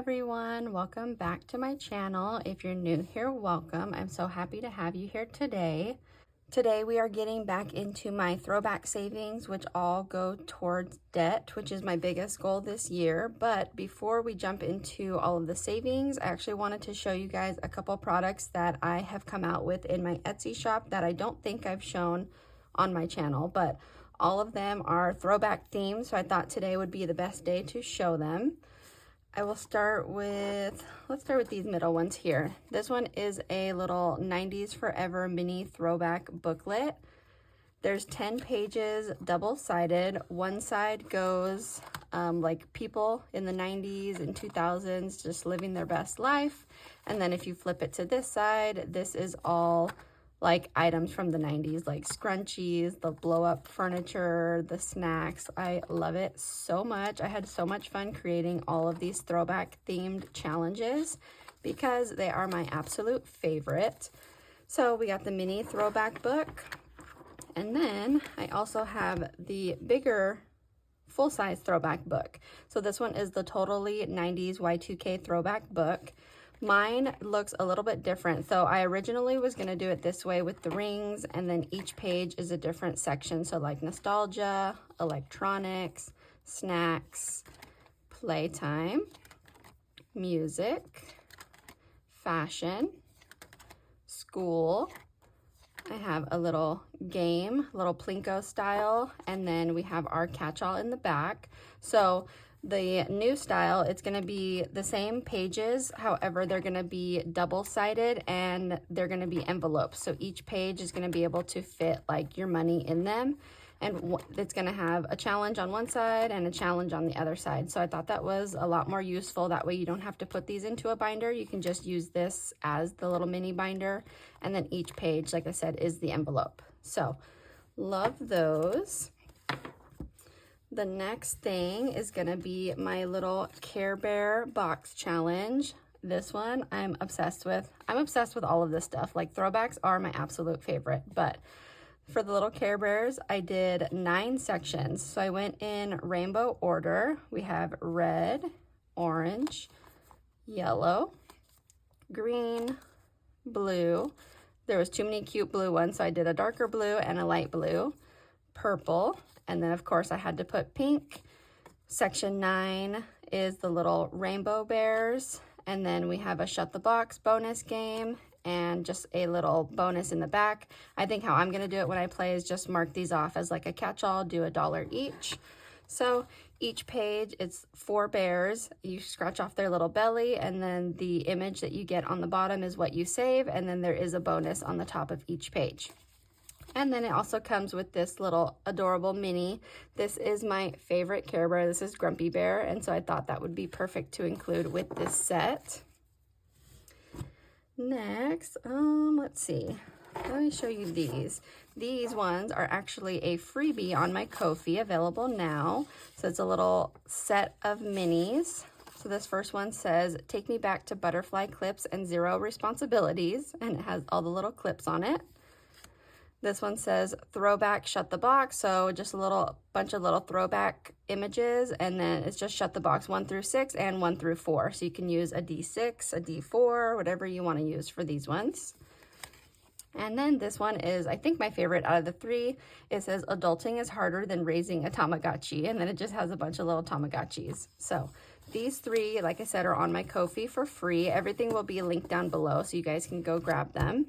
everyone, welcome back to my channel. If you're new here, welcome. I'm so happy to have you here today. Today we are getting back into my throwback savings, which all go towards debt, which is my biggest goal this year. But before we jump into all of the savings, I actually wanted to show you guys a couple products that I have come out with in my Etsy shop that I don't think I've shown on my channel, but all of them are throwback themed, so I thought today would be the best day to show them. I will start with, let's start with these middle ones here. This one is a little 90s Forever mini throwback booklet. There's 10 pages, double-sided. One side goes like people in the 90s and 2000s just living their best life. And then if you flip it to this side, this is all like items from the 90s, like scrunchies, the blow-up furniture, the snacks. I love it so much. I had so much fun creating all of these throwback themed challenges because they are my absolute favorite. So we got the mini throwback book, and then I also have the bigger full-size throwback book. So this one is the Totally 90s Y2K throwback book. Mine looks a little bit different. So I originally was going to do it this way with the rings, and then each page is a different section. So like nostalgia, electronics, snacks, playtime, music, fashion, school. I have a little game, little Plinko style, and then we have our catch-all in the back. So the new style, it's going to be the same pages, however, they're going to be double-sided and they're going to be envelopes. So each page is going to be able to fit like your money in them, and it's going to have a challenge on one side and a challenge on the other side. So I thought that was a lot more useful. That way you don't have to put these into a binder. You can just use this as the little mini binder, and then each page, like I said, is the envelope. So love those. The next thing is gonna be my little Care Bear box challenge. This one I'm obsessed with. I'm obsessed with all of this stuff. Like throwbacks are my absolute favorite, but for the little Care Bears, I did 9 sections. So I went in rainbow order. We have red, orange, yellow, green, blue. There was too many cute blue ones, so I did a darker blue and a light blue, purple, and then of course I had to put pink. Section 9 is the little rainbow bears, and then we have a shut the box bonus game and just a little bonus in the back. I think how I'm gonna do it when I play is just mark these off as like a catch-all, do $1 each. So each page, it's 4 bears. You scratch off their little belly, and then the image that you get on the bottom is what you save, and then there is a bonus on the top of each page. And then it also comes with this little adorable mini. This is my favorite Care Bear. This is Grumpy Bear, and so I thought that would be perfect to include with this set. Next, let's see. Let me show you these. These ones are actually a freebie on my Ko-fi, available now. So it's a little set of minis. So this first one says, "Take me back to butterfly clips and zero responsibilities," and it has all the little clips on it. This one says throwback shut the box, so just a little bunch of little throwback images, and then it's just shut the box 1 through 6 and 1 through 4. So you can use a D6, a D4, whatever you want to use for these ones. And then this one is, I think, my favorite out of the 3. It says adulting is harder than raising a Tamagotchi, and then it just has a bunch of little Tamagotchis. So these 3, like I said, are on my Ko-fi for free. Everything will be linked down below, so you guys can go grab them.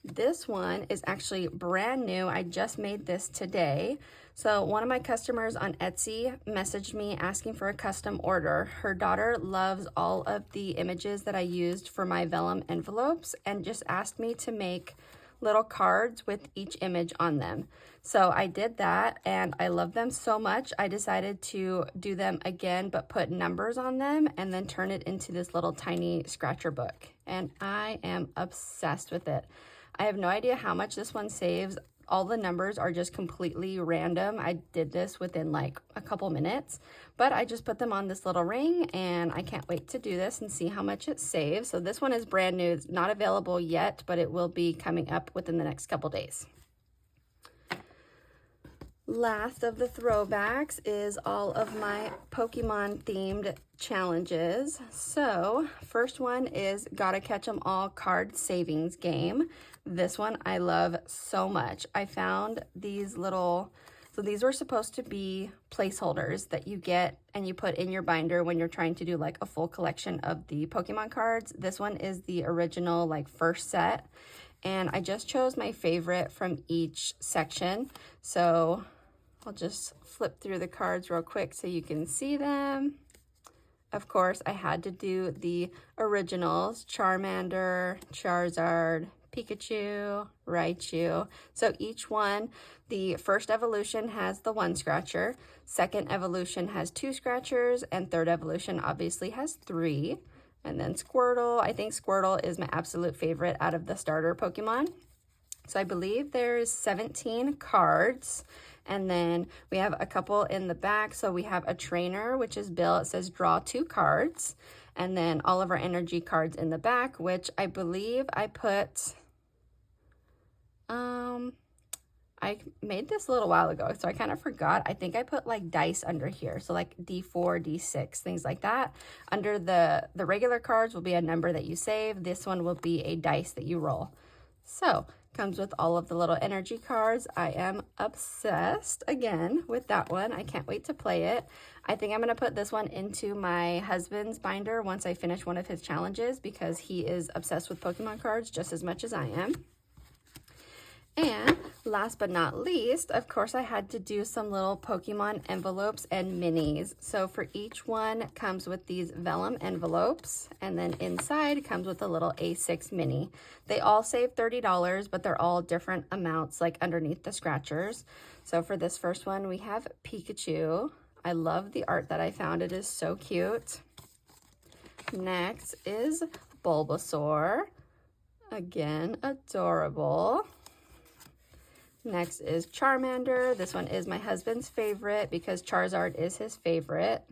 This one is actually brand new. I just made this today. So one of my customers on Etsy messaged me asking for a custom order. Her daughter loves all of the images that I used for my vellum envelopes and just asked me to make little cards with each image on them. So I did that, and I love them so much. I decided to do them again, but put numbers on them and then turn it into this little tiny scratcher book. And I am obsessed with it. I have no idea how much this one saves. All the numbers are just completely random. I did this within like a couple minutes, but I just put them on this little ring, and I can't wait to do this and see how much it saves. So this one is brand new. It's not available yet, but it will be coming up within the next couple days. Last of the throwbacks is all of my Pokemon themed challenges. So first one is Gotta Catch 'em All card savings game. This one I love so much. I found these little, so these were supposed to be placeholders that you get and you put in your binder when you're trying to do like a full collection of the Pokemon cards. This one is the original like first set. And I just chose my favorite from each section. So I'll just flip through the cards real quick so you can see them. Of course, I had to do the originals: Charmander, Charizard, Pikachu, Raichu. So each one, the first evolution has the 1 scratcher, second evolution has 2 scratchers, and third evolution obviously has 3. And then Squirtle, I think Squirtle is my absolute favorite out of the starter Pokemon. So I believe there's 17 cards. And then we have a couple in the back. So we have a trainer, which is Bill. It says draw 2 cards. And then all of our energy cards in the back, which I believe I put, I made this a little while ago, so I kind of forgot. I think I put like dice under here. So like D4, D6, things like that. Under the regular cards will be a number that you save. This one will be a dice that you roll. So comes with all of the little energy cards. I am obsessed again with that one. I can't wait to play it. I think I'm going to put this one into my husband's binder once I finish one of his challenges because he is obsessed with Pokemon cards just as much as I am. And last but not least, of course, I had to do some little Pokemon envelopes and minis. So for each one comes with these vellum envelopes, and then inside comes with a little A6 mini. They all save $30, but they're all different amounts, like underneath the scratchers. So for this first one, we have Pikachu. I love the art that I found. It is so cute. Next is Bulbasaur. Again, adorable. Next is Charmander. This one is my husband's favorite because Charizard is his favorite.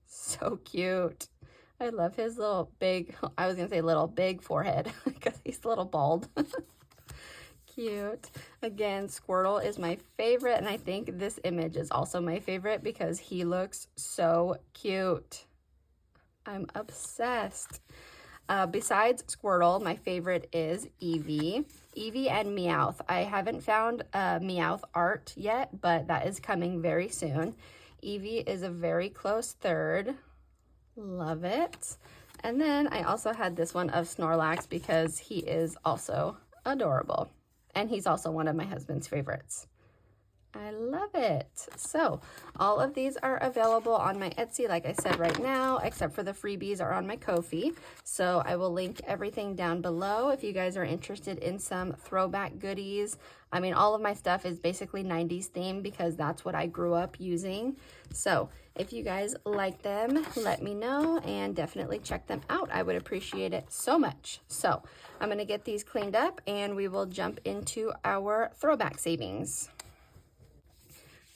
So cute. I love his little big, I was going to say little big forehead because he's a little bald. Cute. Again, Squirtle is my favorite, and I think this image is also my favorite because he looks so cute. I'm obsessed. Besides Squirtle, my favorite is Eevee. Eevee and Meowth. I haven't found Meowth art yet, but that is coming very soon. Eevee is a very close third. Love it. And then I also had this one of Snorlax because he is also adorable. And he's also one of my husband's favorites. I love it. So all of these are available on my Etsy, like I said right now, except for the freebies are on my Ko-fi. So I will link everything down below if you guys are interested in some throwback goodies. I mean, all of my stuff is basically 90s themed because that's what I grew up using. So if you guys like them, let me know and definitely check them out. I would appreciate it so much. So I'm going to get these cleaned up and we will jump into our throwback savings.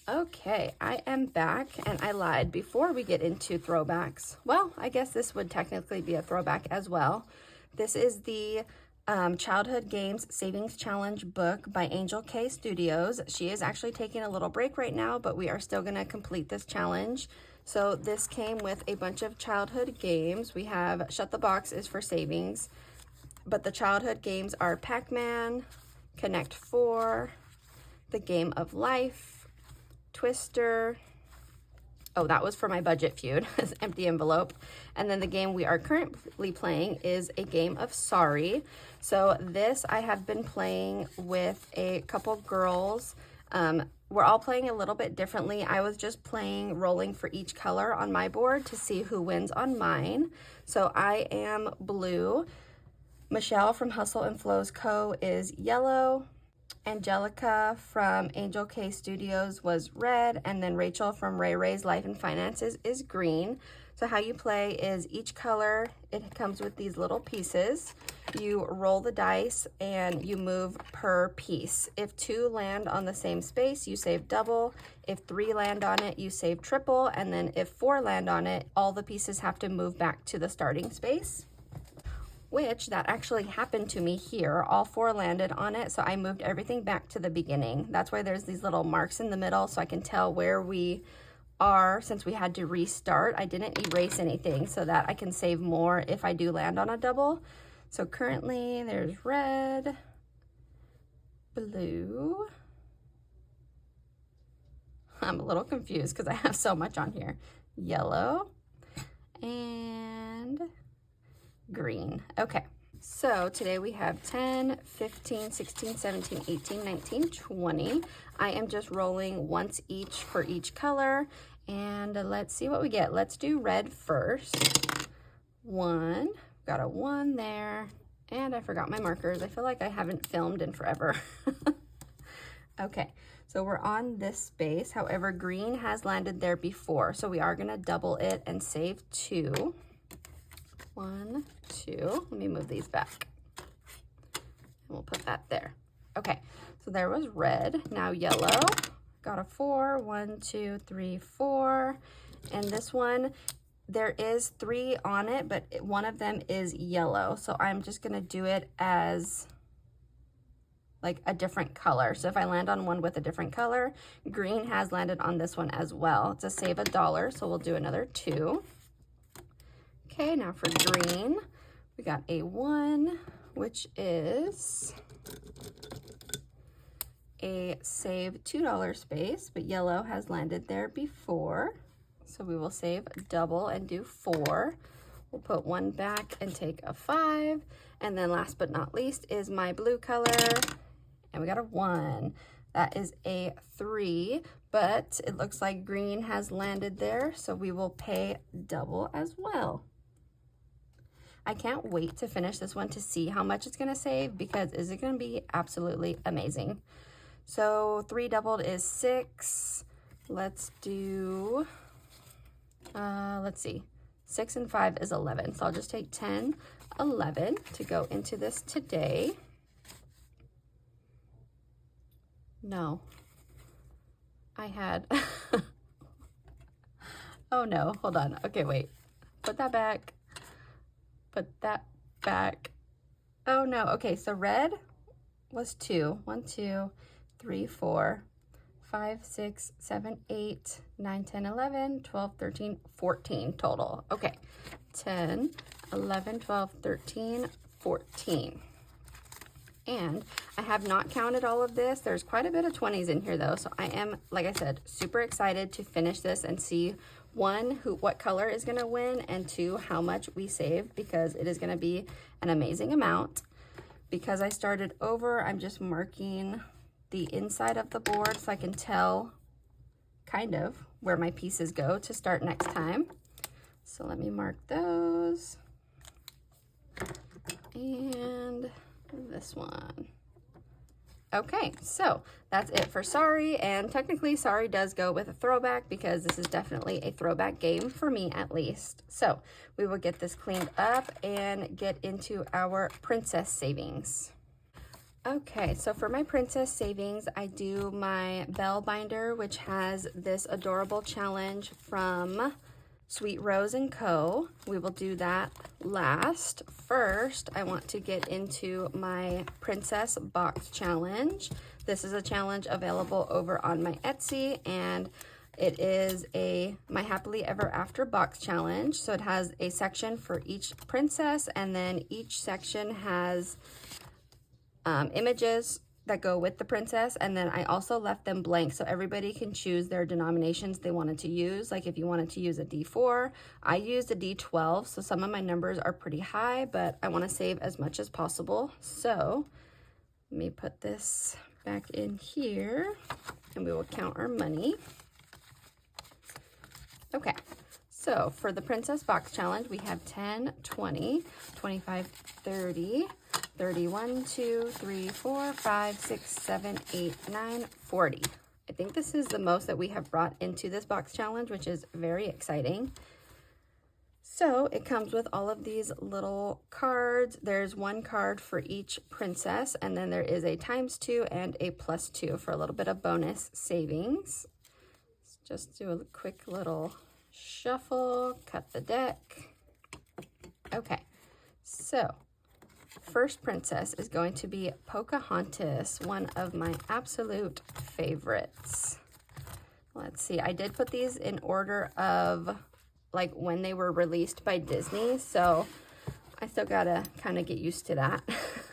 Okay, I am back, and I lied before we get into throwbacks. Well, I guess this would technically be a throwback as well. This is the Childhood Games Savings Challenge book by Angel K Studios. She is actually taking a little break right now, but we are still going to complete this challenge. So this came with a bunch of childhood games. We have Shut the Box is for savings, but the childhood games are Pac-Man, Connect 4, The Game of Life, Twister. Oh, that was for my budget feud. It's empty envelope. And then the game we are currently playing is a game of Sorry. So this I have been playing with a couple girls. We're all playing a little bit differently. I was just playing rolling for each color on my board to see who wins on mine. So I am blue. Michelle from Hustle and Flows Co. is yellow. Angelica from Angel K Studios was red, and then Rachel from Ray Ray's Life and Finances is green. So how you play is each color, it comes with these little pieces. You roll the dice and you move per piece. If 2 land on the same space, you save double. If 3 land on it, you save triple. And then if 4 land on it, all the pieces have to move back to the starting space. which that actually happened to me here. All 4 landed on it, so I moved everything back to the beginning. That's why there's these little marks in the middle, so I can tell where we are since we had to restart. I didn't erase anything so that I can save more if I do land on a double. So currently there's red, blue. I'm a little confused because I have so much on here. Yellow and green. Okay, so today we have 10, 15, 16, 17, 18, 19, 20. I am just rolling once each for each color, and let's see what we get. Let's do red first. 1, got a 1 there, and I forgot my markers. I feel like I haven't filmed in forever. Okay, so we're on this space. However, green has landed there before, so we are gonna double it and save 2. 1, 2. Let me move these back. And we'll put that there. Okay, so there was red. Now yellow. Got a 4. 1, 2, 3, 4. And this one, there is 3 on it, but one of them is yellow. So I'm just gonna do it as like a different color. So if I land on one with a different color, green has landed on this one as well. To save $1, so we'll do another 2. Okay, now for green, we got a 1, which is a save $2 space, but yellow has landed there before. So we will save double and do 4. We'll put 1 back and take a 5. And then last but not least is my blue color, and we got a 1. That is a 3, but it looks like green has landed there, so we will pay double as well. I can't wait to finish this one to see how much it's gonna save, because is it gonna be absolutely amazing. So 3 doubled is 6. Let's do, let's see, 6 and 5 is 11. So I'll just take 10, 11 to go into this today. No, I had, oh no, hold on. Okay, wait, put that back. Put that back. Oh no, okay, so red was 2. 1, 2, 3, 4, 5, 6, 7, 8, 9, 10, 11, 12, 13, 14 total. Okay, 10, 11, 12, 13, 14. And I have not counted all of this. There's quite a bit of 20s in here though. So I am, like I said, super excited to finish this and see, 1, what color is gonna win, and 2, how much we save, because it is gonna be an amazing amount. Because I started over, I'm just marking the inside of the board so I can tell kind of where my pieces go to start next time. So let me mark those. And this one. Okay, so that's it for Sorry, and technically Sorry does go with a throwback because this is definitely a throwback game for me at least. So we will get this cleaned up and get into our princess savings. Okay, so for my princess savings, I do my Belle Binder, which has this adorable challenge from Sweet Rose & Co. We will do that last. First, I want to get into my Princess Box Challenge. This is a challenge available over on my Etsy, and it is my Happily Ever After Box Challenge. So it has a section for each princess, and then each section has images that go with the princess, and then I also left them blank so everybody can choose their denominations they wanted to use. Like if you wanted to use a D4, I used a D12, so some of my numbers are pretty high, but I want to save as much as possible. So let me put this back in here and we will count our money. Okay, so for the Princess Box Challenge, we have 10, 20, 25, 30, 31, 2, 3, 4, 5, 6, 7, 8, 9, 40. I think this is the most that we have brought into this box challenge, which is very exciting. So it comes with all of these little cards. There's 1 card for each princess, and then there is a ×2 and a +2 for a little bit of bonus savings. Let's just do a quick little shuffle, cut the deck. Okay, so first princess is going to be Pocahontas, one of my absolute favorites. Let's see, I did put these in order of like when they were released by Disney, so I still gotta kind of get used to that.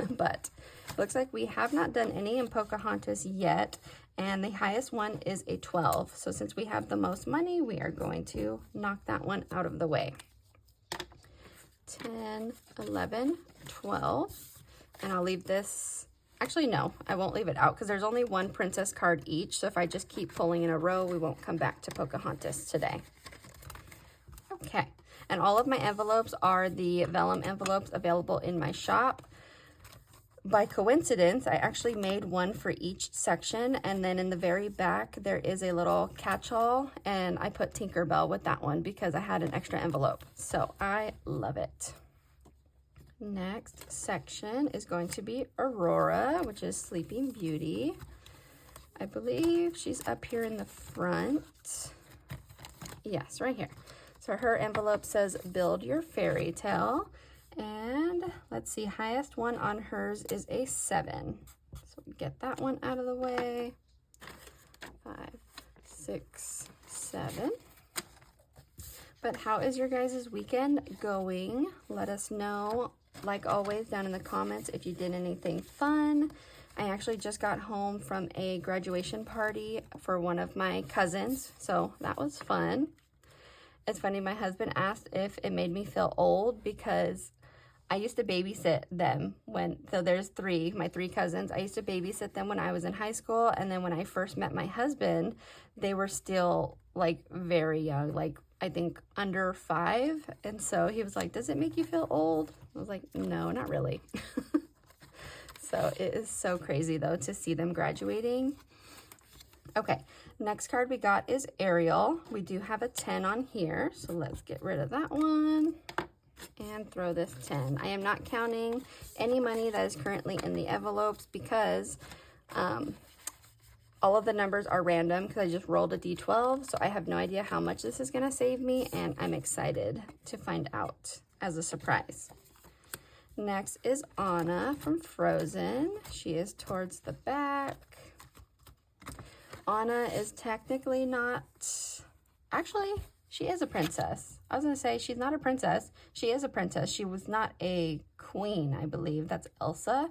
But it looks like we have not done any in Pocahontas yet, and the highest one is a 12. So since we have the most money, we are going to knock that one out of the way. 10, 11, 12, and I'll leave this, actually no, I won't leave it out because there's only one princess card each, so if I just keep pulling in a row, we won't come back to Pocahontas today. Okay, and all of my envelopes are the vellum envelopes available in my shop. By coincidence, I actually made one for each section, and then in the very back there is a little catch-all, and I put Tinkerbell with that one because I had an extra envelope, so I love it. Next section is going to be Aurora, which is Sleeping Beauty. I believe she's up here in the front. Yes, right here. So her envelope says Build Your Fairy Tale. And let's see, highest one on hers is a 7. So get that one out of the way. 5, 6, 7. But how is your guys' weekend going? Let us know, like always, down in the comments if you did anything fun. I actually just got home from a graduation party for one of my cousins, so that was fun. It's funny, my husband asked if it made me feel old because I used to babysit them so there's my three cousins. I used to babysit them when I was in high school, and then when I first met my husband, they were still like very young, like I think under 5. And so he was like, does it make you feel old? I was like, no, not really. So it is so crazy though to see them graduating. Okay, next card we got is Ariel. We do have a 10 on here, so let's get rid of that one and throw this 10. I am not counting any money that is currently in the envelopes because all of the numbers are random because I just rolled a d12, so I have no idea how much this is going to save me, and I'm excited to find out as a surprise. Next is Anna from Frozen. She is towards the back. Anna is technically not, actually, she is a princess. I was going to say she's not a princess. She is a princess. She was not a queen, I believe. That's Elsa.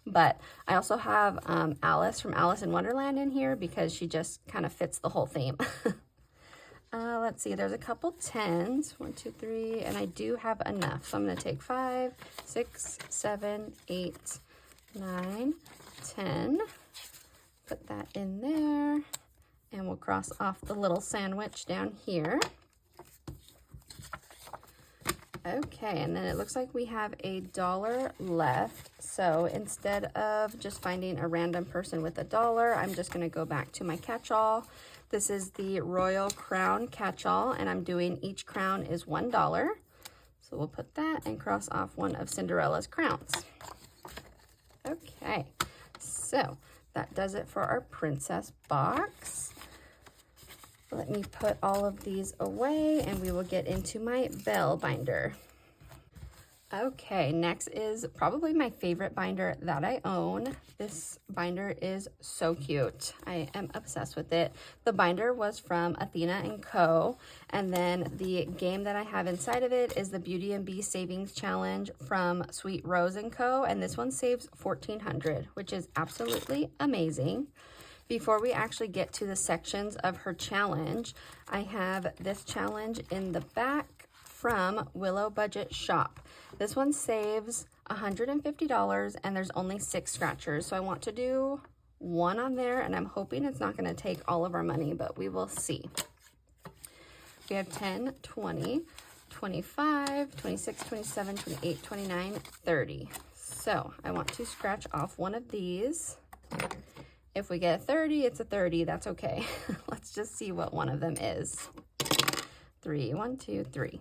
But I also have Alice from Alice in Wonderland in here because she just kind of fits the whole theme. Let's see, there's a couple 10s. 1, 2, 3, and I do have enough. So I'm going to take 5, 6, 7, 8, 9, 10. Put that in there, and we'll cross off the little sandwich down here. Okay, and then it looks like we have $1 left. So instead of just finding a random person with $1, I'm just going to go back to my catch-all. This is the Royal Crown catch-all, and I'm doing each crown is $1. So we'll put that and cross off one of Cinderella's crowns. Okay, so that does it for our princess box. Let me put all of these away and we will get into my Belle Binder. Okay, next is probably my favorite binder that I own. This binder is so cute. I am obsessed with it. The binder was from Athena & Co. And then the game that I have inside of it is the Beauty and Beast Savings Challenge from Sweet Rose & Co. And this one saves $1,400, which is absolutely amazing. Before we actually get to the sections of her challenge, I have this challenge in the back from Willow Budget Shop. This one saves $150 and there's only 6 scratchers. So I want to do one on there, and I'm hoping it's not going to take all of our money, but we will see. We have 10, 20, 25, 26, 27, 28, 29, 30. So I want to scratch off one of these. If we get a 30, it's a 30. That's okay. Let's just see what one of them is. 3, 1, 2, 3.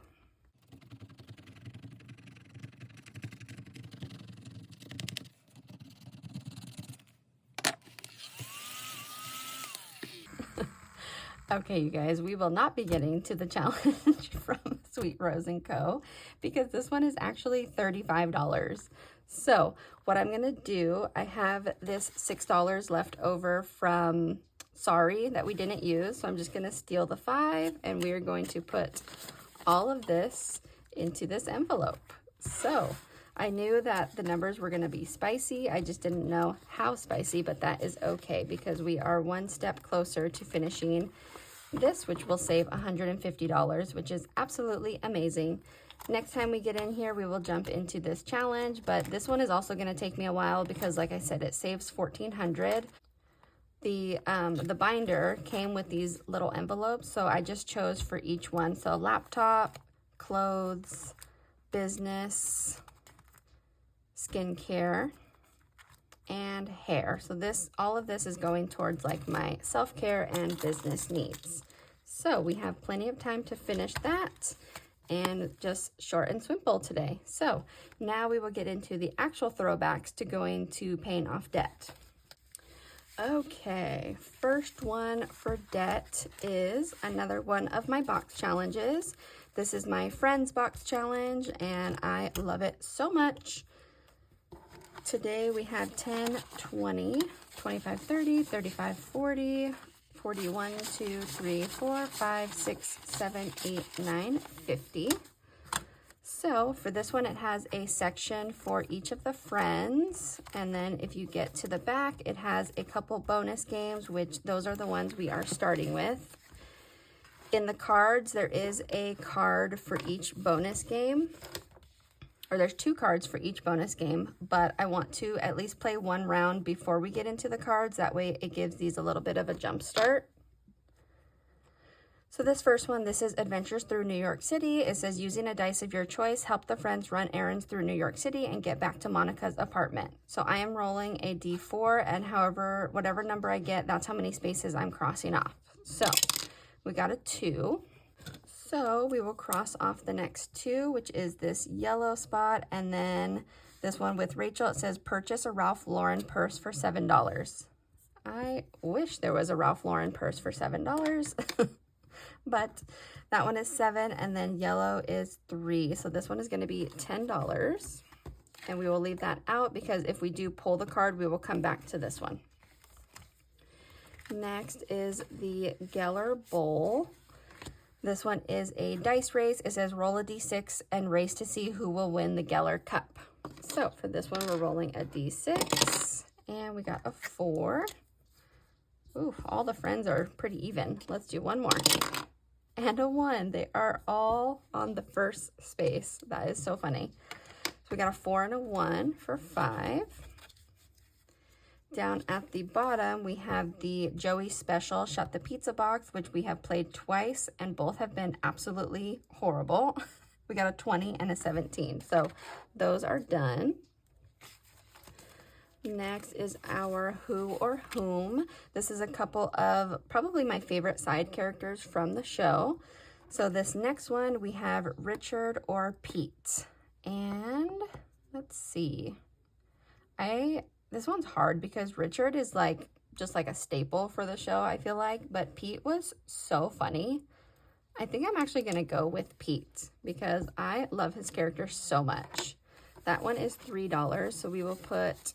Okay, you guys, we will not be getting to the challenge from Sweet Rose & Co. because this one is actually $35. So what I'm gonna do, I have this $6 left over from Sorry that we didn't use. So I'm just gonna steal the 5 and we are going to put all of this into this envelope. So I knew that the numbers were gonna be spicy. I just didn't know how spicy, but that is okay because we are one step closer to finishing this, which will save $150, which is absolutely amazing. Next time we get in here, we will jump into this challenge, but this one is also gonna take me a while because like I said, it saves $1,400. The binder came with these little envelopes, so I just chose for each one. So laptop, clothes, business, skincare, and hair. So all of this is going towards like my self-care and business needs. So we have plenty of time to finish that and just short and simple today. So now we will get into the actual throwbacks to going to paying off debt. Okay, first one for debt is another one of my box challenges. This is my friend's box challenge and I love it so much. Today we have 10, 20, 25, 30, 35, 40, 41, 2, 3, 4, 5, 6, 7, 8, 9, 50. So for this one, it has a section for each of the friends. And then if you get to the back, it has a couple bonus games, which those are the ones we are starting with. In the cards, there is a card for each bonus game. Or there's 2 cards for each bonus game, but I want to at least play one round before we get into the cards. That way it gives these a little bit of a jump start. So this first one, this is Adventures Through New York City. It says, using a dice of your choice, help the friends run errands through New York City and get back to Monica's apartment. So I am rolling a D4, and whatever number I get, that's how many spaces I'm crossing off. So we got a 2. So we will cross off the next 2, which is this yellow spot, and then this one with Rachel, it says, purchase a Ralph Lauren purse for $7. I wish there was a Ralph Lauren purse for $7. But that one is 7, and then yellow is 3. So this one is going to be $10, and we will leave that out because if we do pull the card, we will come back to this one. Next is the Geller Bowl. This one is a dice race. It says roll a D6 and race to see who will win the Geller Cup. So for this one, we're rolling a D6, and we got a 4. Ooh, all the friends are pretty even. Let's do one more. And a 1. They are all on the first space. That is so funny. So we got a 4 and a 1 for 5. Down at the bottom, we have the Joey Special Shut the Pizza Box, which we have played twice, and both have been absolutely horrible. We got a 20 and a 17. So those are done. Next is our Who or Whom. This is a couple of probably my favorite side characters from the show. So this next one, we have Richard or Pete. And let's see. This one's hard because Richard is just like a staple for the show, I feel like. But Pete was so funny. I think I'm actually going to go with Pete because I love his character so much. That one is $3. So we will put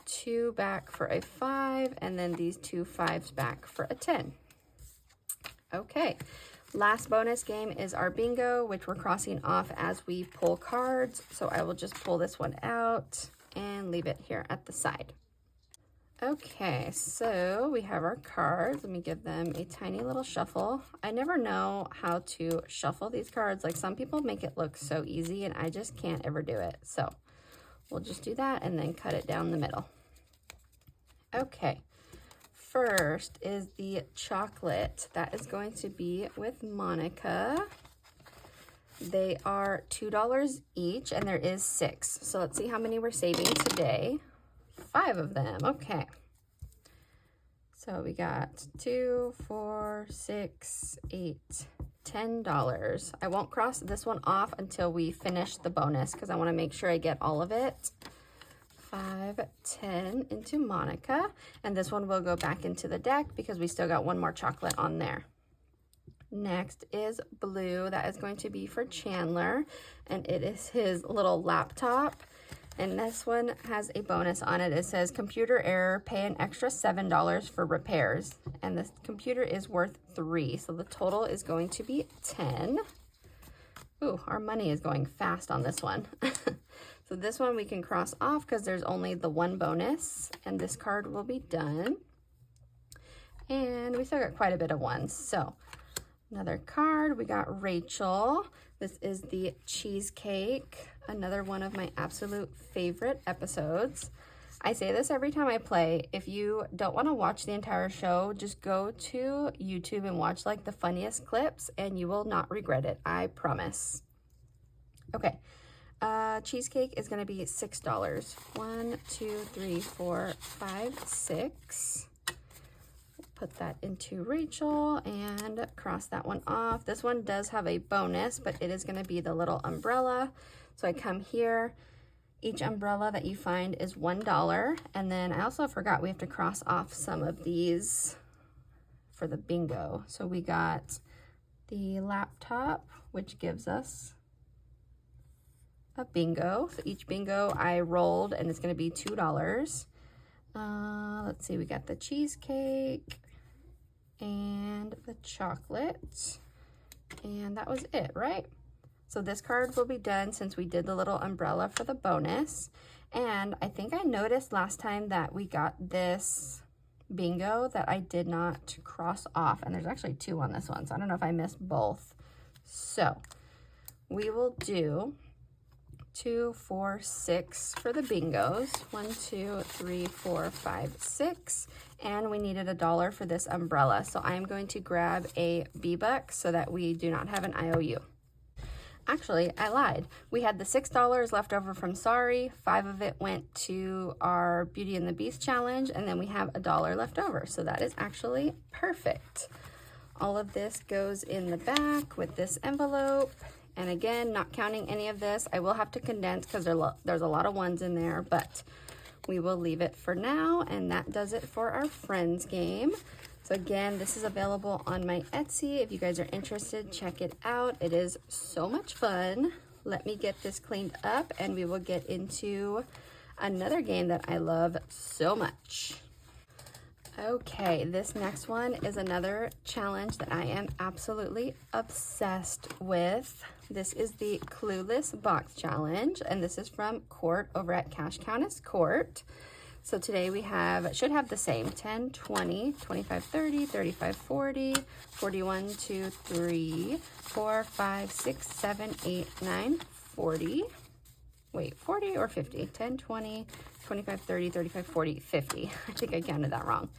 2 back for a 5, and then these 2 5s back for a 10. Okay, last bonus game is our bingo, which we're crossing off as we pull cards. So I will just pull this one out and leave it here at the side. Okay, so we have our cards. Let me give them a tiny little shuffle. I never know how to shuffle these cards. Like, some people make it look so easy, and I just can't ever do it. So we'll just do that and then cut it down the middle. Okay, first is the chocolate. That is going to be with Monica. They are $2 each, and there is 6. So let's see how many we're saving today. 5 of them. Okay. So we got 2, 4, 6, 8, $10. I won't cross this one off until we finish the bonus because I want to make sure I get all of it. 5, 10 into Monica, and this one will go back into the deck because we still got one more chocolate on there. Next is blue. That is going to be for Chandler, and it is his little laptop. And this one has a bonus on it. It says computer error, pay an extra $7 for repairs. And the computer is worth $3. So the total is going to be 10. Ooh, our money is going fast on this one. So this one we can cross off because there's only the one bonus, and this card will be done. And we still got quite a bit of ones. So another card, we got Rachel. This is the cheesecake, another one of my absolute favorite episodes. I say this every time I play. If you don't want to watch the entire show, just go to YouTube and watch like the funniest clips and you will not regret it. I promise. Okay. Cheesecake is going to be $6. 1, 2, 3, 4, 5, 6. Put that into Rachel and cross that one off. This one does have a bonus, but it is going to be the little umbrella. So I come here. Each umbrella that you find is $1. And then I also forgot we have to cross off some of these for the bingo. So we got the laptop, which gives us a bingo. So each bingo I rolled and it's going to be $2. Let's see, we got the cheesecake and the chocolate. And that was it, right? So this card will be done since we did the little umbrella for the bonus. And I think I noticed last time that we got this bingo that I did not cross off. And there's actually 2 on this one, so I don't know if I missed both. So we will do 2, 4, 6 for the bingos. 1, 2, 3, 4, 5, 6. And we needed $1 for this umbrella. So I'm going to grab a B-Buck so that we do not have an IOU. Actually, I lied. We had the $6 left over from Sorry. 5 of it went to our Beauty and the Beast challenge, and then we have $1 left over. So that is actually perfect. All of this goes in the back with this envelope. And again, not counting any of this. I will have to condense because there's a lot of ones in there, but we will leave it for now. And that does it for our Friends game. So again, this is available on my Etsy. If you guys are interested, check it out. It is so much fun. Let me get this cleaned up and we will get into another game that I love so much. Okay, this next one is another challenge that I am absolutely obsessed with. This is the Clueless Box challenge, and this is from Court over at Cash Countess Court. So today we should have the same 10, 20, 25, 30, 35, 40, 41, 2, 3, 4, 5, 6, 7, 8, 9, 40. Wait, 40 or 50? 10, 20, 25, 30, 35, 40, 50. I think I counted that wrong.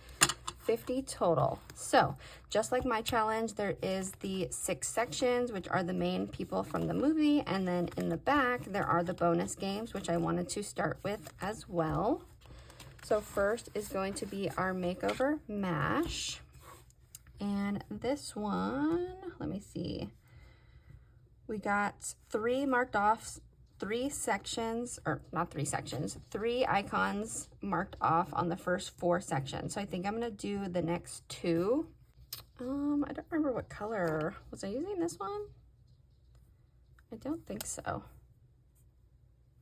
50 total. So just like my challenge, there is the 6 sections, which are the main people from the movie. And then in the back, there are the bonus games, which I wanted to start with as well. So first is going to be our Makeover Mash. And this one, let me see. We got 3 marked off, 3 sections, or not 3 sections, 3 icons marked off on the first 4 sections. So I think I'm gonna do the next 2. I don't remember what color. Was I using this one? I don't think so.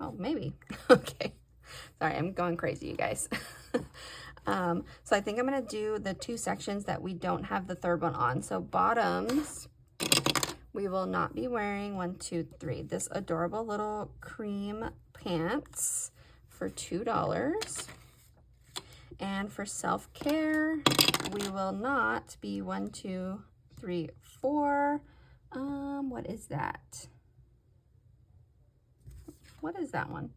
Oh, maybe. Okay. Sorry, I'm going crazy, you guys. So I think I'm gonna do the 2 sections that we don't have the third one on. So bottoms, we will not be wearing 1, 2, 3. This adorable little cream pants for $2. And for self-care, we will not be 1, 2, 3, 4. What is that? What is that one?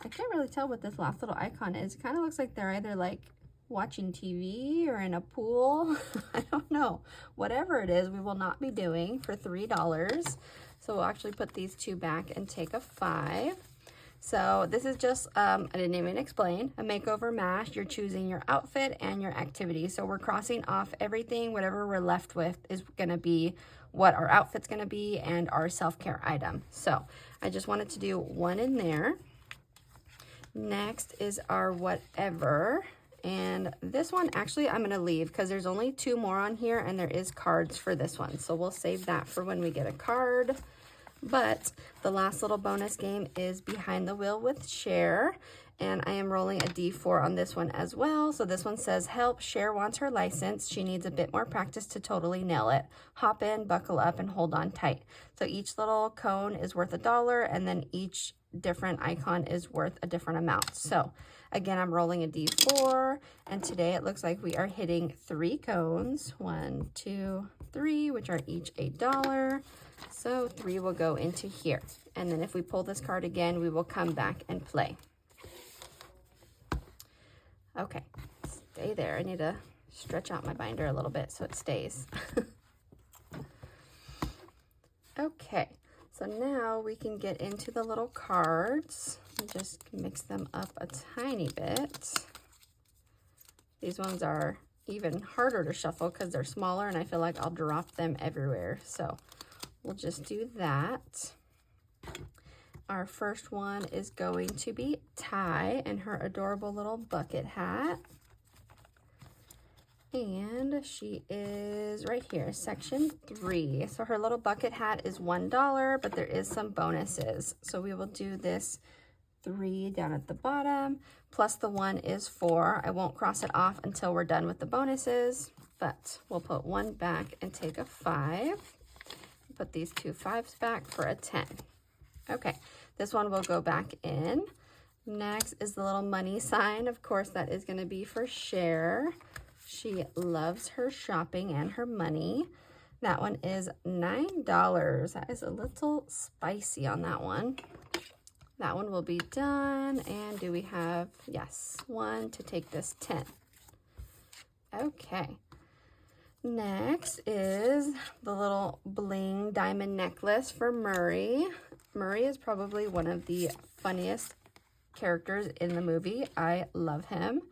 I can't really tell what this last little icon is. It kind of looks like they're either like watching TV or in a pool. I don't know. Whatever it is, we will not be doing for $3. So we'll actually put these 2 back and take a 5. So this is just, I didn't even explain, a makeover mash. You're choosing your outfit and your activity. So we're crossing off everything. Whatever we're left with is going to be what our outfit's going to be and our self-care item. So I just wanted to do 1 in there. Next is our whatever, and this one actually I'm going to leave because there's only 2 more on here and there is cards for this one. So we'll save that for when we get a card. But the last little bonus game is Behind the Wheel with Cher, and I am rolling a D4 on this one as well. So this one says, help, Cher wants her license. She needs a bit more practice to totally nail it. Hop in, buckle up, and hold on tight. So each little cone is worth $1, and then each different icon is worth a different amount. So again, I'm rolling a D4, and today it looks like we are hitting 3 cones. 1, 2, 3, which are each $8. So 3 will go into here. And then if we pull this card again, we will come back and play. Okay, stay there. I need to stretch out my binder a little bit so it stays. Okay, so now we can get into the little cards and just mix them up a tiny bit. These ones are even harder to shuffle because they're smaller, and I feel like I'll drop them everywhere. So we'll just do that. Our first one is going to be Ty and her adorable little bucket hat. And she is right here, section 3. So her little bucket hat is $1, but there is some bonuses. So we will do this 3 down at the bottom, plus the 1 is 4. I won't cross it off until we're done with the bonuses, but we'll put 1 back and take a 5. Put these 2 5s back for a 10. Okay, this one will go back in. Next is the little money sign. Of course, that is going to be for Cher. She loves her shopping and her money. That one is $9. That is a little spicy on that one. That one will be done. And do we have, yes, 1 to take this 10. Okay. Next is the little bling diamond necklace for Murray. Murray is probably one of the funniest characters in the movie. I love him.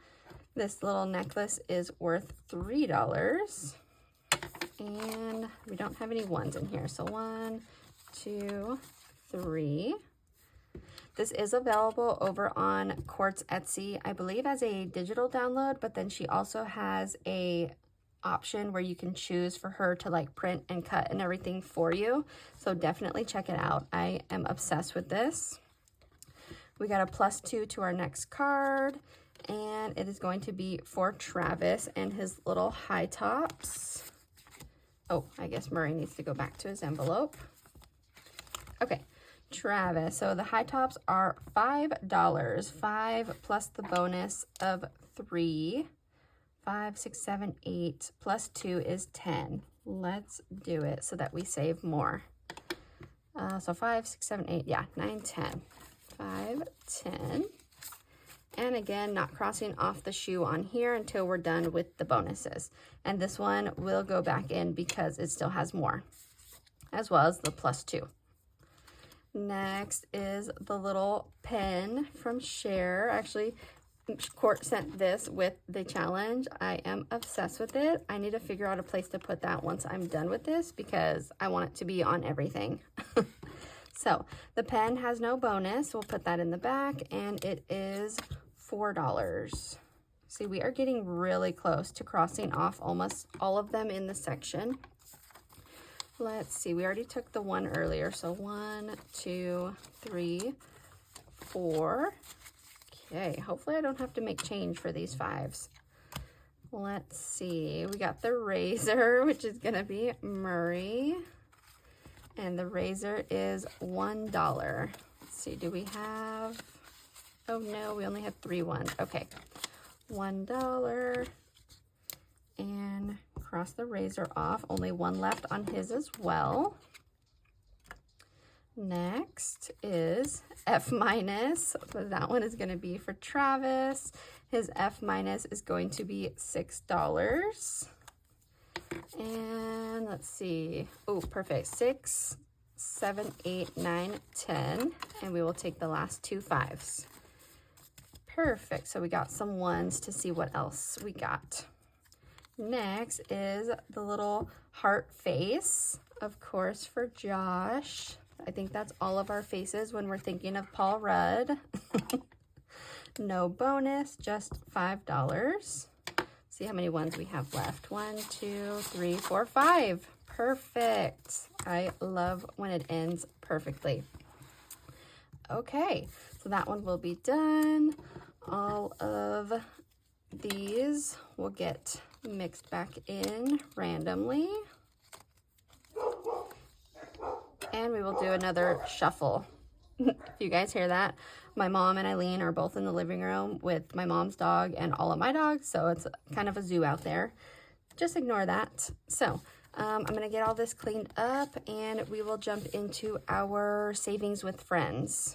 This little necklace is worth $3. And we don't have any 1s in here. So 1, 2, 3. This is available over on Quartz Etsy, I believe as a digital download, but then she also has a option where you can choose for her to like print and cut and everything for you. So definitely check it out. I am obsessed with this. We got a +2 to our next card, and it is going to be for Travis and his little high tops. Oh, I guess Murray needs to go back to his envelope. Okay, Travis. So the high tops are $5. 5 plus the bonus of 3. 5, 6, 7, 8 plus 2 is 10. Let's do it so that we save more. So 5, 6, 7, 8, yeah, 9, 10. 5, 10. And again, not crossing off the shoe on here until we're done with the bonuses. And this one will go back in because it still has more, as well as the +2. Next is the little pen from Cher. Actually, Court sent this with the challenge. I am obsessed with it. I need to figure out a place to put that once I'm done with this because I want it to be on everything. So the pen has no bonus. We'll put that in the back, and it is $4. See, we are getting really close to crossing off almost all of them in the section. Let's see, we already took the 1 earlier. So 1, 2, 3, 4. Okay, hopefully I don't have to make change for these 5s. Let's see, we got the razor, which is gonna be Murray. And the razor is $1. Let's see, do we have, oh no, we only have 3 1s. Okay, $1. And cross the razor off. Only 1 left on his as well. Next is F-. So that one is going to be for Travis. His F- is going to be $6. And let's see. Oh, perfect. 6, 7, 8, 9, 10. And we will take the last 2 5s. Perfect. So we got some 1s to see what else we got. Next is the little heart face, of course, for Josh. I think that's all of our faces when we're thinking of Paul Rudd. No bonus, just $5. See how many ones we have left. 1, 2, 3, 4, 5. Perfect. I love when it ends perfectly. Okay, so that one will be done. All of these will get mixed back in randomly. And we will do another shuffle. If you guys hear that, my mom and Eileen are both in the living room with my mom's dog and all of my dogs, so it's kind of a zoo out there. Just ignore that. So I'm gonna get all this cleaned up and we will jump into our savings with friends.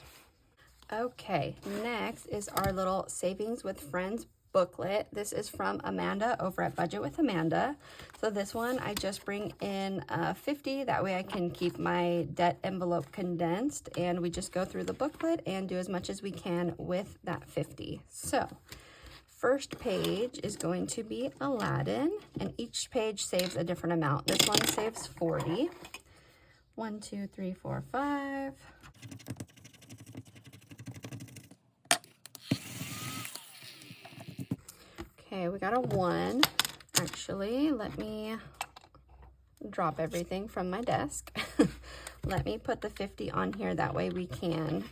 Okay, next is our little savings with friends booklet. This is from Amanda over at Budget with Amanda. So this one, I just bring in 50. That way I can keep my debt envelope condensed, and we just go through the booklet and do as much as we can with that 50. So first page is going to be Aladdin, and each page saves a different amount. This one saves 40. 1, 2, 3, 4, 5. Okay, we got a 1. Actually, let me drop everything from my desk. Let me put the 50 on here. That way we can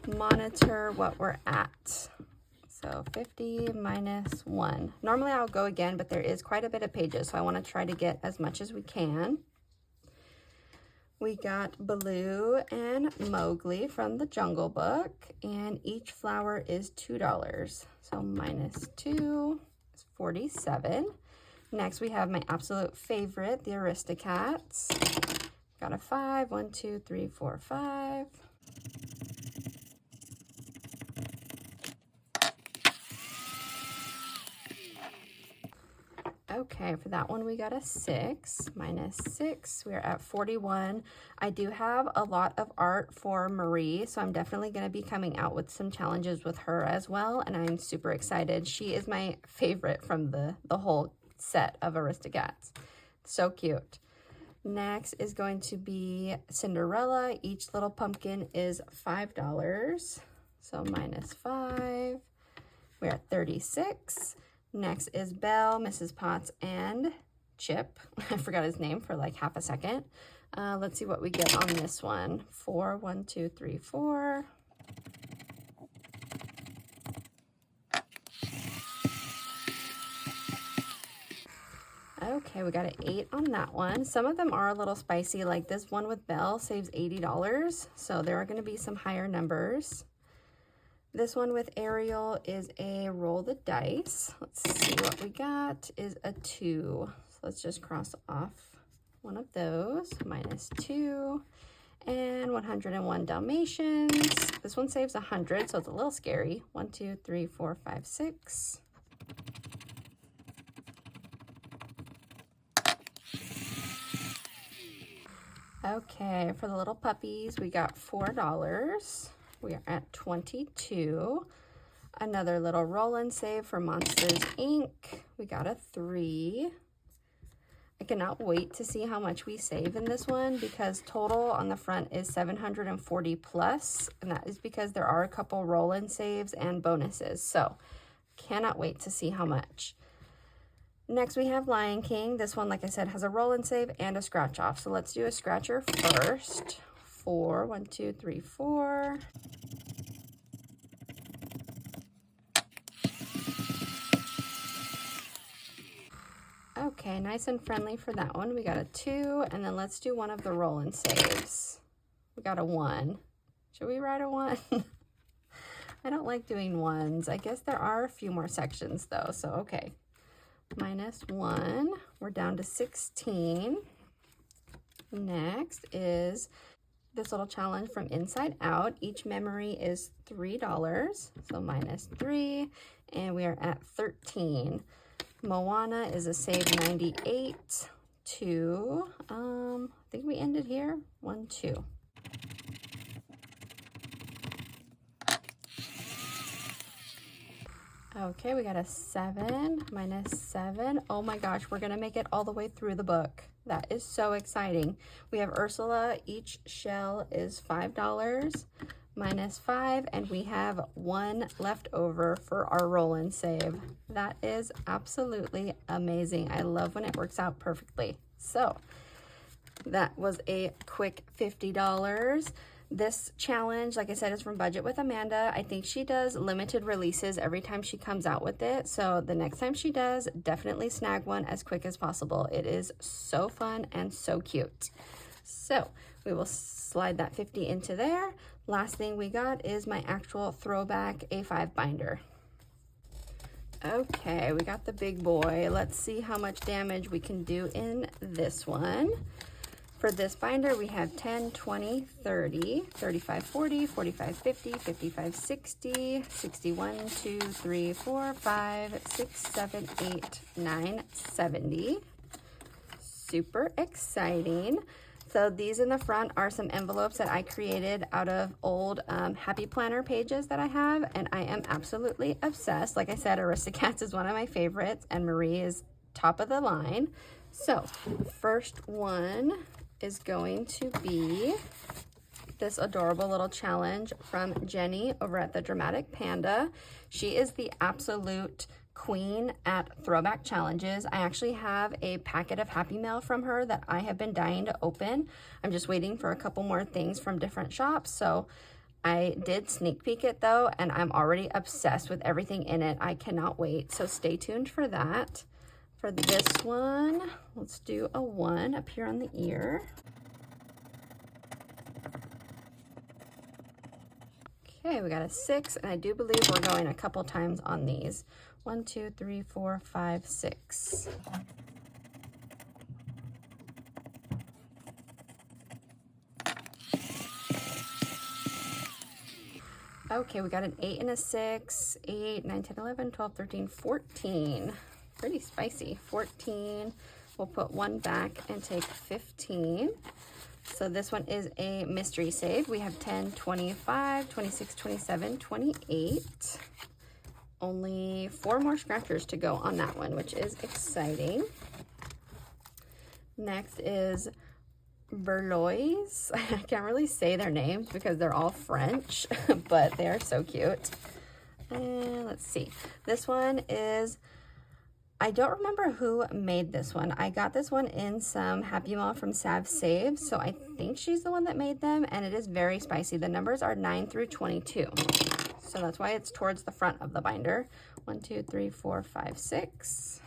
monitor what we're at. So 50 minus 1. Normally I'll go again, but there is quite a bit of pages, so I want to try to get as much as we can. We got Baloo and Mowgli from the Jungle Book, and each flower is $2. So minus 2 is 47. Next, we have my absolute favorite, the Aristocats. Got a 5. 1, 2, 3, 4, 5. Okay, for that one we got a 6. Minus 6, we're at 41. I do have a lot of art for Marie, so I'm definitely going to be coming out with some challenges with her as well, and I'm super excited. She is my favorite from the whole set of Aristocats. So cute. Next is going to be Cinderella. Each little pumpkin is $5. So minus 5. We're at 36. Next is Belle, Mrs. Potts, and Chip. I forgot his name for like half a second. Let's see what we get on this one. 4. 1, 2, 3, 4. Okay, we got an 8 on that one. Some of them are a little spicy, like this one with Belle saves $80, so there are going to be some higher numbers. This one with Ariel is a roll the dice. Let's see what we got is a 2. So let's just cross off one of those. Minus 2. And 101 Dalmatians. This one saves 100, so it's a little scary. 1, 2, 3, 4, 5, 6. Okay, for the little puppies, we got $4. We are at 22. Another little roll and save for Monsters, Inc. We got a 3. I cannot wait to see how much we save in this one, because total on the front is 740 plus, and that is because there are a couple roll and saves and bonuses. So cannot wait to see how much. Next we have Lion King. This one, like I said, has a roll and save and a scratch off. So let's do a scratcher first. 4. 1, 2, 3, 4. Okay, nice and friendly for that one. We got a 2, and then let's do one of the roll and saves. We got a 1. Should we write a 1? I don't like doing 1s. I guess there are a few more sections though, so okay. Minus 1. We're down to 16. Next is this little challenge from Inside Out. Each memory is $3, so minus 3, and we are at 13. Moana is a save 98. 2. I think we ended here. 1, 2. Okay, we got a 7. Minus 7. Oh my gosh, we're gonna make it all the way through the book. That is so exciting. We have Ursula. Each shell is $5. -5, and we have 1 left over for our roll and save. That is absolutely amazing. I love when it works out perfectly. So that was a quick $50. This challenge, like I said, is from Budget with Amanda. I think she does limited releases every time she comes out with it. So the next time she does, definitely snag one as quick as possible. It is so fun and so cute. So we will slide that 50 into there. Last thing we got is my actual throwback A5 binder. Okay, we got the big boy. Let's see how much damage we can do in this one. For this binder, we have 10, 20, 30, 35, 40, 45, 50, 55, 60, 61, 2, 3, 4, 5, 6, 7, 8, 9, 70. Super exciting. So these in the front are some envelopes that I created out of old Happy Planner pages that I have, and I am absolutely obsessed. Like I said, Aristocats is one of my favorites, and Marie is top of the line. So first one is going to be this adorable little challenge from Jenny over at the Dramatic Panda. She is the absolute queen at throwback challenges. I actually have a packet of Happy Mail from her that I have been dying to open. I'm just waiting for a couple more things from different shops. So I did sneak peek it though, and I'm already obsessed with everything in it. I cannot wait. So stay tuned for that. For this one, let's do a 1 up here on the ear. Okay, we got a 6, and I do believe we're going a couple times on these. 1, 2, 3, 4, 5, 6. Okay, we got an 8 and a 6, 8, 9, 10, 11, 12, 13, 14. Pretty spicy. 14. We'll put 1 back and take 15. So this one is a mystery save. We have 10, 25, 26, 27, 28. Only 4 more scratchers to go on that one, which is exciting. Next is Berlois. I can't really say their names because they're all French, but they're so cute. And let's see. This one is, I don't remember who made this one. I got this one in some Happy Mail from Sav Save, so I think she's the one that made them, and it is very spicy. The numbers are 9 through 22, so that's why it's towards the front of the binder. 1, 2, 3, 4, 5, 6.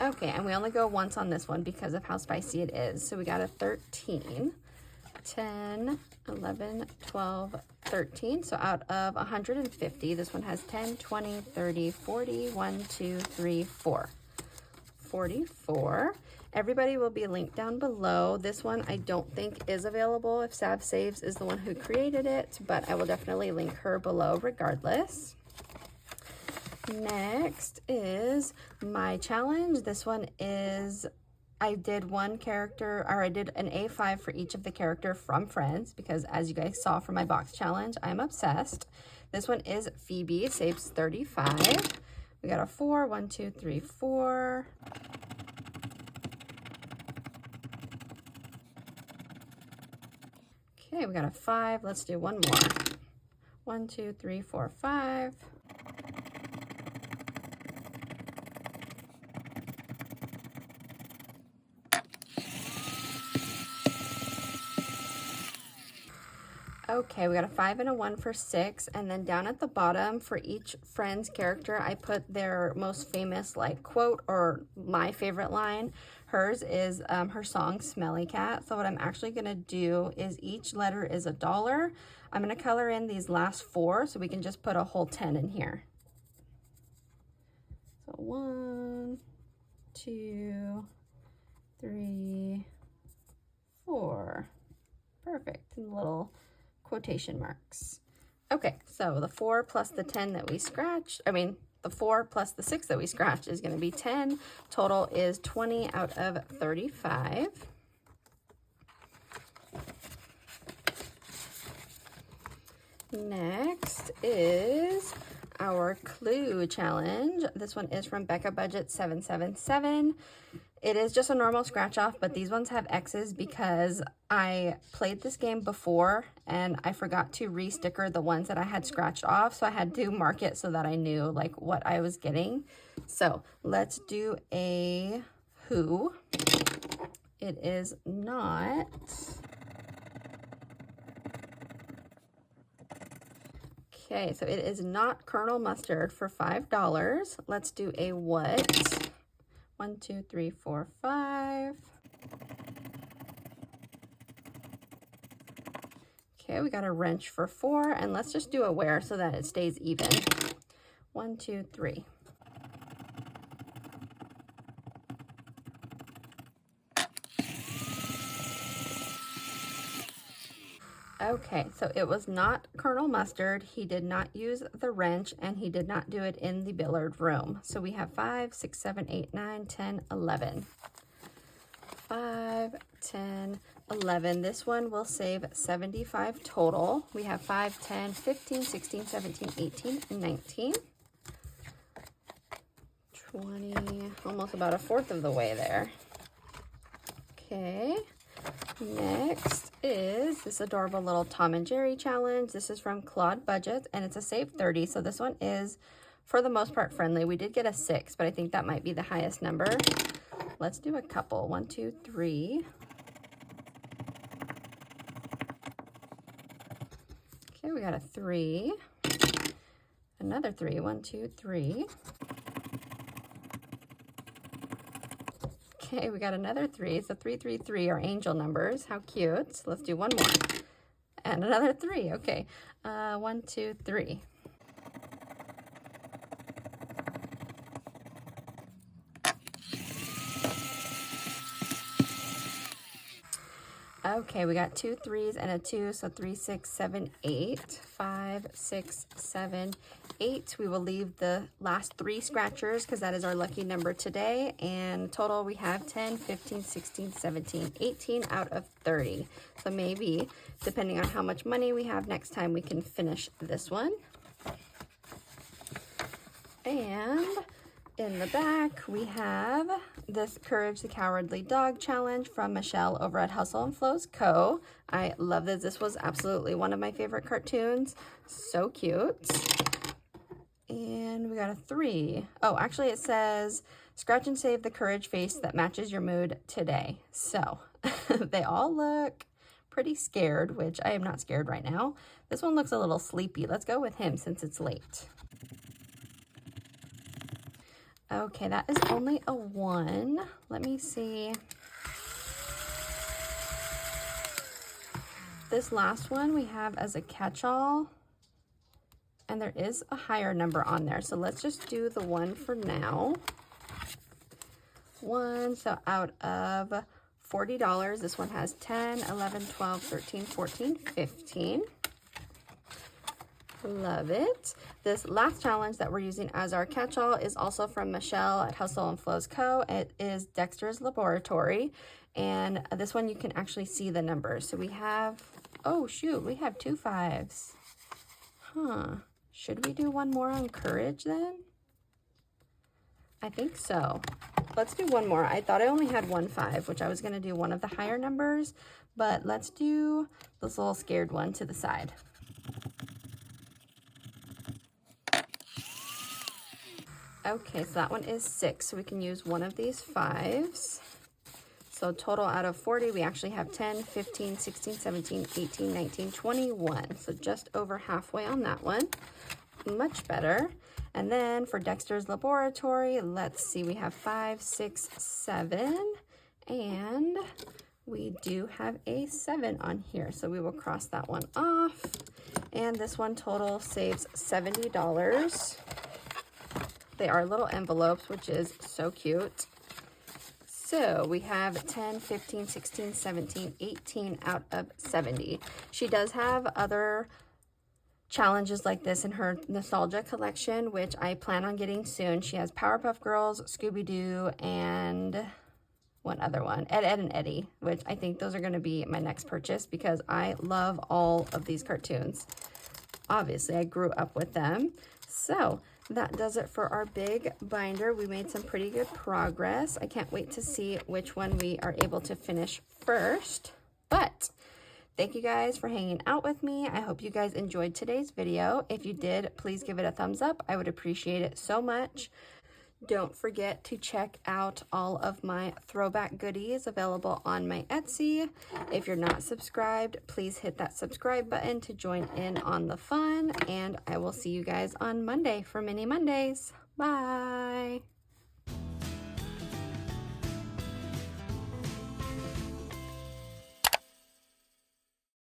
Okay, and we only go once on this one because of how spicy it is. So we got a 13, 10, 11, 12, 13. So out of 150, this one has 10, 20, 30, 40, 1, 2, 3, 4. 44. Everybody will be linked down below. This one I don't think is available if Sav Saves is the one who created it, but I will definitely link her below regardless. Next is my challenge. This one is, I did one character, or I did an A5 for each of the character from Friends, because as you guys saw from my box challenge, I'm obsessed. This one is Phoebe, saves 35. We got a 4, 1, 2, 3, 4. Okay, we got a 5. Let's do one more. 1, 2, 3, 4, 5. Okay, we got a 5 and a 1 for 6, and then down at the bottom for each Friends character, I put their most famous like quote or my favorite line. Hers is her song Smelly Cat. So what I'm actually gonna do is each letter is $1. I'm gonna color in these last 4 so we can just put a whole 10 in here. So 1, 2, 3, 4. Perfect. And little quotation marks. Okay, so the 4 plus the 10 that we scratched, the 4 plus the 6 that we scratched is going to be 10. Total is 20 out of 35. Next is our Clue challenge. This one is from Becca Budget 777. It is just a normal scratch off, but these ones have X's because I played this game before and I forgot to re-sticker the ones that I had scratched off. So I had to mark it so that I knew like what I was getting. So let's do a who. It is not. Okay, so it is not Colonel Mustard for $5. Let's do a what. 1, 2, 3, 4, 5. Okay, we got a wrench for 4, and let's just do a where so that it stays even. 1, 2, 3. Okay, so it was not Colonel Mustard. He did not use the wrench, and he did not do it in the billiard room. So we have 5, 6, 7, 8, 9, 10, 11. 5, 10, 11. This one will save 75 total. We have 5, 10, 15, 16, 17, 18, 19, 20, almost about a fourth of the way there. Okay. Next is this adorable little Tom and Jerry challenge. This is from Claude Budget, and it's a save 30. So this one is, for the most part, friendly. We did get a 6, but I think that might be the highest number. Let's do a couple. 1, 2, 3. Okay, we got a 3. Another 3. 1, 2, 3. Okay, we got another 3. So 3, 3, 3 are angel numbers. How cute. Let's do one more. And another 3. Okay. 1, 2, 3. Okay, we got 2 3s and a 2, so 3, 6, 7, 8. 5, 6, 7, 8. We will leave the last 3 scratchers because that is our lucky number today. And total we have 10, 15, 16, 17, 18 out of 30. So maybe, depending on how much money we have next time, we can finish this one. And in the back, we have this Courage the Cowardly Dog challenge from Michelle over at Hustle and Flows Co. I love this. This was absolutely one of my favorite cartoons. So cute. And we got a 3. Oh, actually it says, scratch and save the courage face that matches your mood today. So they all look pretty scared, which I am not scared right now. This one looks a little sleepy. Let's go with him since it's late. Okay, that is only a 1. Let me see. This last one we have as a catch-all, and there is a higher number on there. So let's just do the 1 for now. 1, so out of $40, this one has 10, 11, 12, 13, 14, 15. Love it. This last challenge that we're using as our catch-all is also from Michelle at Hustle and Flows Co. It is Dexters Laboratory, and this one you can actually see the numbers. So we have, oh shoot, we have 2 5s. Huh. Should we do one more on courage then? I think so. Let's do one more. I thought I only had 1 5, which I was going to do one of the higher numbers, but let's do this little scared one to the side. Okay, so that one is 6, so we can use one of these 5s. So total out of 40, we actually have 10, 15, 16, 17, 18, 19, 21. So just over halfway on that one. Much better. And then for Dexter's Laboratory, let's see, we have 5, 6, 7, and we do have a 7 on here. So we will cross that one off. And this one total saves $70. They are little envelopes, which is so cute. So we have 10, 15, 16, 17, 18 out of 70. She does have other challenges like this in her nostalgia collection, which I plan on getting soon. She has Powerpuff Girls, Scooby-Doo, and one other one, Ed, Ed, and Eddie, which I think those are going to be my next purchase because I love all of these cartoons. Obviously, I grew up with them. So that does it for our big binder. We made some pretty good progress. I can't wait to see which one we are able to finish first. But thank you guys for hanging out with me. I hope you guys enjoyed today's video. If you did, please give it a thumbs up. I would appreciate it so much. Don't forget to check out all of my throwback goodies available on my Etsy. If you're not subscribed, please hit that subscribe button to join in on the fun. And I will see you guys on Monday for Mini Mondays. Bye.